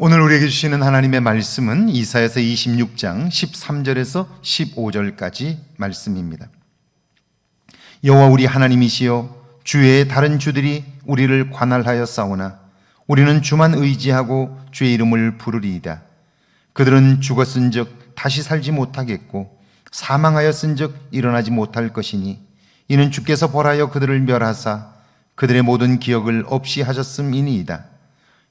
오늘 우리에게 주시는 하나님의 말씀은 이사야서 26장 13절에서 15절까지 말씀입니다. 여호와 우리 하나님이시여, 주 외에 다른 주들이 우리를 관할하여 싸우나 우리는 주만 의지하고 주의 이름을 부르리이다. 그들은 죽었은즉 다시 살지 못하겠고 사망하였은즉 일어나지 못할 것이니 이는 주께서 벌하여 그들을 멸하사 그들의 모든 기억을 없이 하셨음이니이다.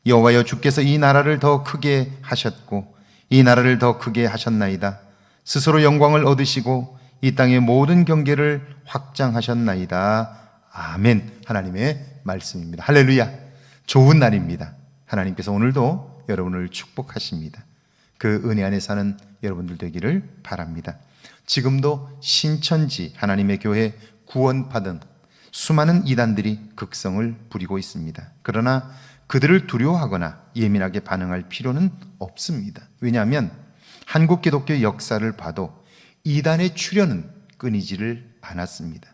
여호와여, 주께서 이 나라를 더 크게 하셨고 이 나라를 더 크게 하셨나이다. 스스로 영광을 얻으시고 이 땅의 모든 경계를 확장하셨나이다. 아멘. 하나님의 말씀입니다. 할렐루야. 좋은 날입니다. 하나님께서 오늘도 여러분을 축복하십니다. 그 은혜 안에 사는 여러분들 되기를 바랍니다. 지금도 신천지 하나님의 교회 구원받은 수많은 이단들이 극성을 부리고 있습니다. 그러나 그들을 두려워하거나 예민하게 반응할 필요는 없습니다. 왜냐하면 한국 기독교의 역사를 봐도 이단의 출현은 끊이지를 않았습니다.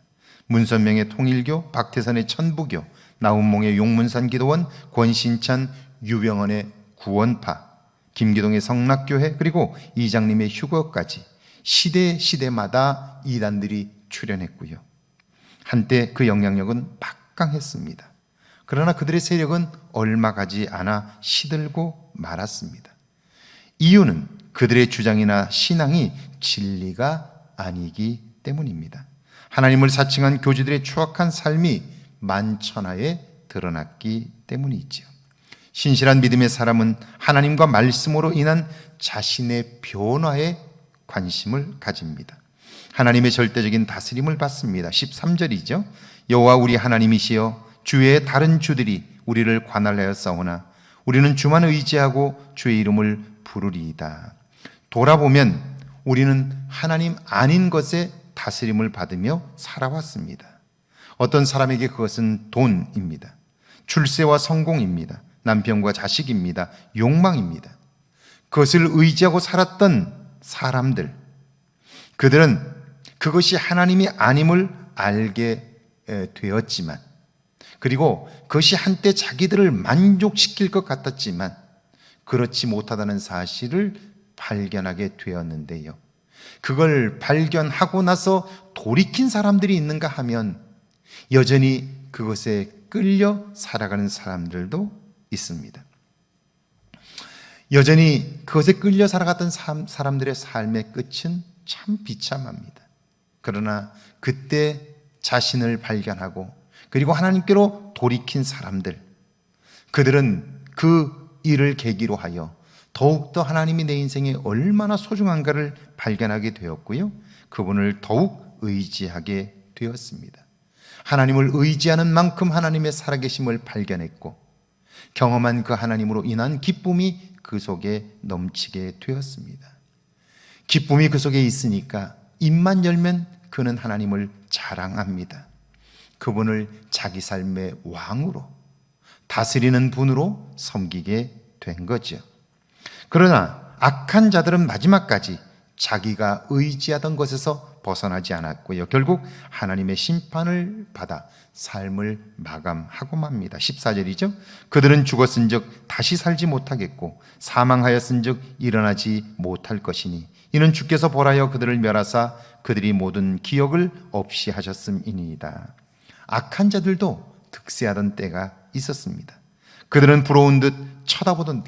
문선명의 통일교, 박태선의 천부교, 나훈몽의 용문산 기도원, 권신찬, 유병헌의 구원파, 김기동의 성락교회, 그리고 이장님의 휴거까지 시대마다 이단들이 출현했고요. 한때 그 영향력은 막강했습니다. 그러나 그들의 세력은 얼마 가지 않아 시들고 말았습니다. 이유는 그들의 주장이나 신앙이 진리가 아니기 때문입니다. 하나님을 사칭한 교주들의 추악한 삶이 만천하에 드러났기 때문이지요. 신실한 믿음의 사람은 하나님과 말씀으로 인한 자신의 변화에 관심을 가집니다. 하나님의 절대적인 다스림을 받습니다. 13절이죠. 여호와 우리 하나님이시여, 주 외에 다른 주들이 우리를 관할하여 싸우나 우리는 주만 의지하고 주의 이름을 부르리이다. 돌아보면 우리는 하나님 아닌 것에 다스림을 받으며 살아왔습니다. 어떤 사람에게 그것은 돈입니다. 출세와 성공입니다. 남편과 자식입니다. 욕망입니다. 그것을 의지하고 살았던 사람들, 그들은 그것이 하나님이 아님을 알게 되었지만, 그리고 그것이 한때 자기들을 만족시킬 것 같았지만 그렇지 못하다는 사실을 발견하게 되었는데요. 그걸 발견하고 나서 돌이킨 사람들이 있는가 하면 여전히 그것에 끌려 살아가는 사람들도 있습니다. 여전히 그것에 끌려 살아갔던 사람들의 삶의 끝은 참 비참합니다. 그러나 그때 자신을 발견하고 그리고 하나님께로 돌이킨 사람들, 그들은 그 일을 계기로 하여 더욱더 하나님이 내 인생에 얼마나 소중한가를 발견하게 되었고요. 그분을 더욱 의지하게 되었습니다. 하나님을 의지하는 만큼 하나님의 살아계심을 발견했고 경험한 그 하나님으로 인한 기쁨이 그 속에 넘치게 되었습니다. 기쁨이 그 속에 있으니까 입만 열면 그는 하나님을 자랑합니다. 그분을 자기 삶의 왕으로, 다스리는 분으로 섬기게 된 거죠. 그러나 악한 자들은 마지막까지 자기가 의지하던 것에서 벗어나지 않았고요. 결국 하나님의 심판을 받아 삶을 마감하고 맙니다. 14절이죠. 그들은 죽었은즉 다시 살지 못하겠고 사망하였은즉 일어나지 못할 것이니 이는 주께서 벌하여 그들을 멸하사 그들이 모든 기억을 없이 하셨음이니이다. 악한 자들도 득세하던 때가 있었습니다. 그들을 부러운 듯 쳐다보던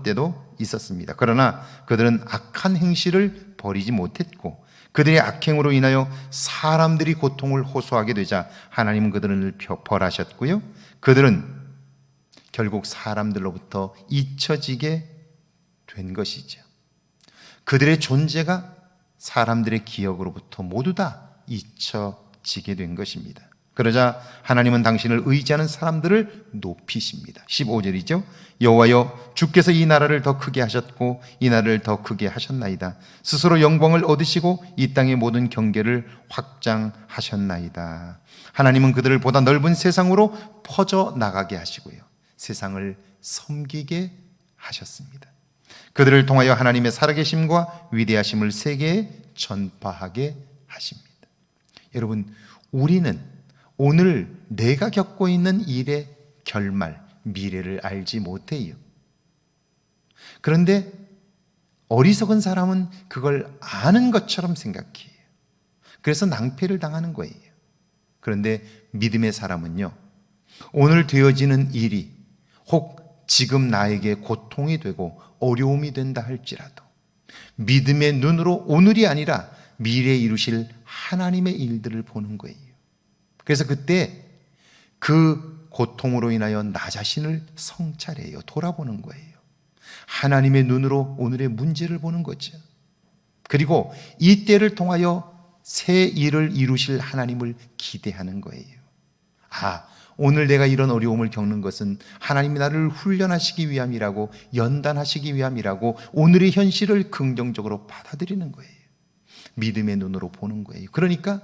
때도 있었습니다. 그러나 그들은 악한 행실을 버리지 못했고 그들의 악행으로 인하여 사람들이 고통을 호소하게 되자 하나님은 그들을 벌하셨고요. 그들은 결국 사람들로부터 잊혀지게 된 것이죠. 그들의 존재가 사람들의 기억으로부터 모두 다 잊혀지게 된 것입니다. 그러자 하나님은 당신을 의지하는 사람들을 높이십니다. 15절이죠. 여호와여, 주께서 이 나라를 더 크게 하셨고 이 나라를 더 크게 하셨나이다. 스스로 영광을 얻으시고 이 땅의 모든 경계를 확장하셨나이다. 하나님은 그들을 보다 넓은 세상으로 퍼져 나가게 하시고요, 세상을 섬기게 하셨습니다. 그들을 통하여 하나님의 살아계심과 위대하심을 세계에 전파하게 하십니다. 여러분, 우리는 오늘 내가 겪고 있는 일의 결말, 미래를 알지 못해요. 그런데 어리석은 사람은 그걸 아는 것처럼 생각해요. 그래서 낭패를 당하는 거예요. 그런데 믿음의 사람은요, 오늘 되어지는 일이 혹 지금 나에게 고통이 되고 어려움이 된다 할지라도 믿음의 눈으로 오늘이 아니라 미래에 이루실 하나님의 일들을 보는 거예요. 그래서 그때 그 고통으로 인하여 나 자신을 성찰해요. 돌아보는 거예요. 하나님의 눈으로 오늘의 문제를 보는 거죠. 그리고 이 때를 통하여 새 일을 이루실 하나님을 기대하는 거예요. 오늘 내가 이런 어려움을 겪는 것은 하나님이 나를 훈련하시기 위함이라고, 연단하시기 위함이라고 오늘의 현실을 긍정적으로 받아들이는 거예요. 믿음의 눈으로 보는 거예요. 그러니까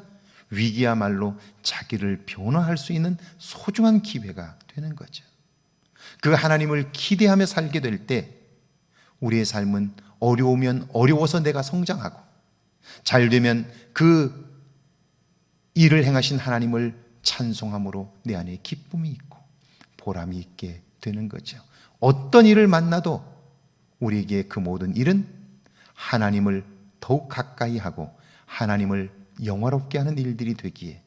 위기야말로 자기를 변화할 수 있는 소중한 기회가 되는 거죠. 그 하나님을 기대하며 살게 될 때 우리의 삶은 어려우면 어려워서 내가 성장하고, 잘 되면 그 일을 행하신 하나님을 찬송함으로 내 안에 기쁨이 있고 보람이 있게 되는 거죠. 어떤 일을 만나도 우리에게 그 모든 일은 하나님을 더욱 가까이 하고 하나님을 영화롭게 하는 일들이 되기에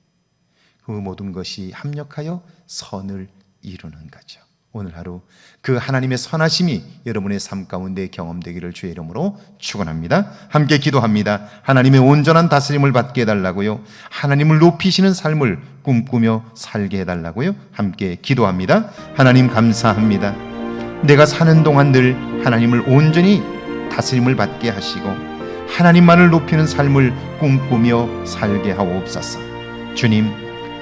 그 모든 것이 합력하여 선을 이루는 거죠. 오늘 하루 그 하나님의 선하심이 여러분의 삶 가운데 경험되기를 주의 이름으로 축원합니다. 함께 기도합니다. 하나님의 온전한 다스림을 받게 해달라고요. 하나님을 높이시는 삶을 꿈꾸며 살게 해달라고요. 함께 기도합니다. 하나님 감사합니다. 내가 사는 동안 늘 하나님을 온전히 다스림을 받게 하시고 하나님만을 높이는 삶을 꿈꾸며 살게 하옵소서. 주님,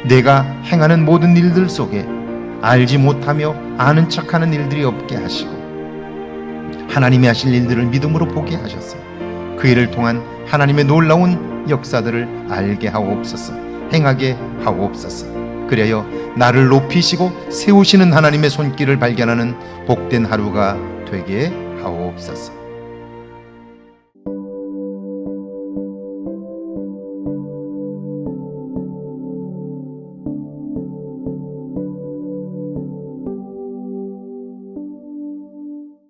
내가 행하는 모든 일들 속에 알지 못하며 아는 척하는 일들이 없게 하시고 하나님이 하실 일들을 믿음으로 보게 하셔서 그 일을 통한 하나님의 놀라운 역사들을 알게 하옵소서, 행하게 하옵소서. 그래야 나를 높이시고 세우시는 하나님의 손길을 발견하는 복된 하루가 되게 하옵소서.